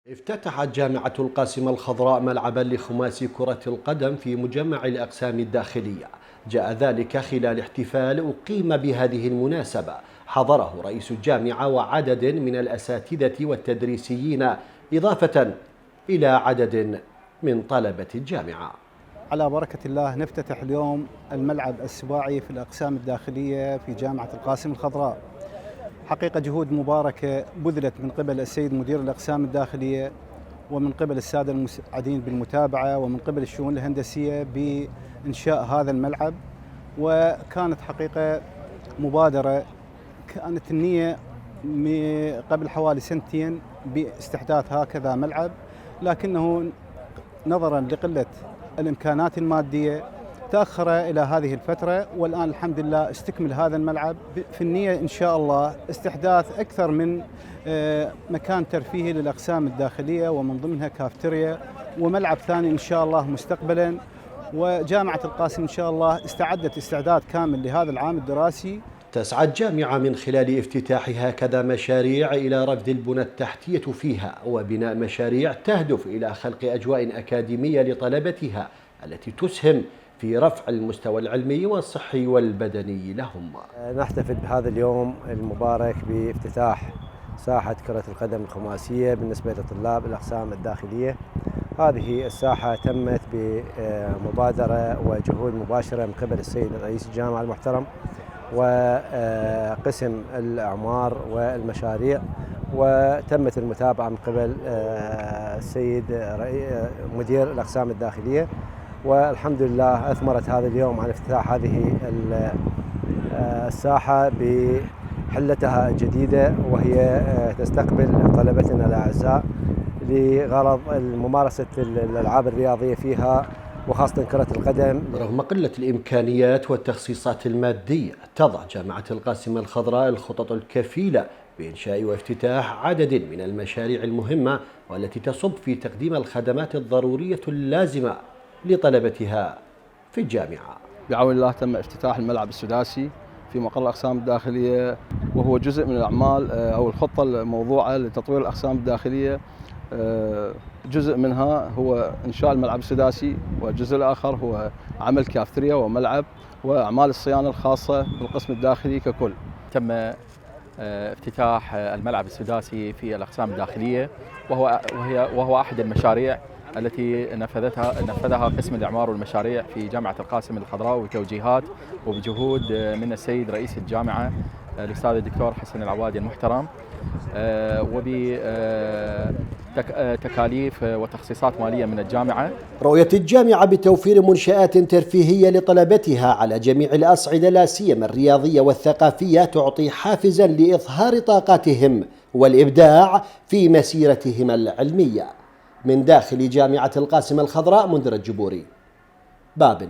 افتتحت جامعة القاسم الخضراء ملعبا لخماسي كرة القدم في مجمع الأقسام الداخلية. جاء ذلك خلال احتفال أقيم بهذه المناسبة حضره رئيس الجامعة وعدد من الأساتذة والتدريسيين إضافة إلى عدد من طلبة الجامعة. على بركة الله نفتتح اليوم الملعب السباعي في الأقسام الداخلية في جامعة القاسم الخضراء. حقيقة جهود مباركة بذلت من قبل السيد مدير الأقسام الداخلية ومن قبل السادة المساعدين بالمتابعة ومن قبل الشؤون الهندسية بإنشاء هذا الملعب، وكانت حقيقة مبادرة كانت النية قبل حوالي سنتين باستحداث هكذا ملعب، لكنه نظرا لقلة الإمكانات المادية تأخر إلى هذه الفترة، والآن الحمد لله استكمل هذا الملعب. في النية إن شاء الله استحداث أكثر من مكان ترفيهي للأقسام الداخلية ومن ضمنها كافتيريا وملعب ثاني إن شاء الله مستقبلا. وجامعة القاسم إن شاء الله استعدت استعداد كامل لهذا العام الدراسي. تسعى الجامعة من خلال افتتاحها كذا مشاريع إلى رفد البنى التحتية فيها وبناء مشاريع تهدف إلى خلق أجواء أكاديمية لطلبتها التي تسهم في رفع المستوى العلمي والصحي والبدني لهم. نحتفل بهذا اليوم المبارك بافتتاح ساحة كرة القدم الخماسية بالنسبة لطلاب الأقسام الداخلية. هذه الساحة تمت بمبادرة وجهود مباشرة من قبل السيد رئيس الجامعة المحترم وقسم الأعمار والمشاريع، وتمت المتابعة من قبل السيد مدير الأقسام الداخلية، والحمد لله أثمرت هذا اليوم على افتتاح هذه الساحة بحلتها الجديدة، وهي تستقبل طلبتنا الأعزاء لغرض ممارسة الألعاب الرياضية فيها وخاصة كرة القدم. رغم قلة الإمكانيات والتخصيصات المادية، تضع جامعة القاسم الخضراء الخطط الكفيلة بإنشاء وافتتاح عدد من المشاريع المهمة والتي تصب في تقديم الخدمات الضرورية اللازمة لطلبتها في الجامعة. بعون الله تم افتتاح الملعب السداسي في مقر الأقسام الداخلية، وهو جزء من الأعمال أو الخطة الموضوعة لتطوير الأقسام الداخلية. جزء منها هو إنشاء الملعب السداسي، والجزء الآخر هو عمل كافتريا وملعب وأعمال الصيانة الخاصة بالقسم الداخلي ككل. تم افتتاح الملعب السداسي في الأقسام الداخلية، وهو أحد المشاريع التي نفذها قسم الإعمار والمشاريع في جامعة القاسم الخضراء بتوجيهات وبجهود من السيد رئيس الجامعة الأستاذ الدكتور حسن العوادي المحترم، وبتكاليف وتخصيصات مالية من الجامعة. رؤية الجامعة بتوفير منشآت ترفيهية لطلبتها على جميع الأصعدة لا سيما الرياضية والثقافية تعطي حافزا لإظهار طاقاتهم والإبداع في مسيرتهم العلمية. من داخل جامعة القاسم الخضراء، منذر الجبوري، بابل.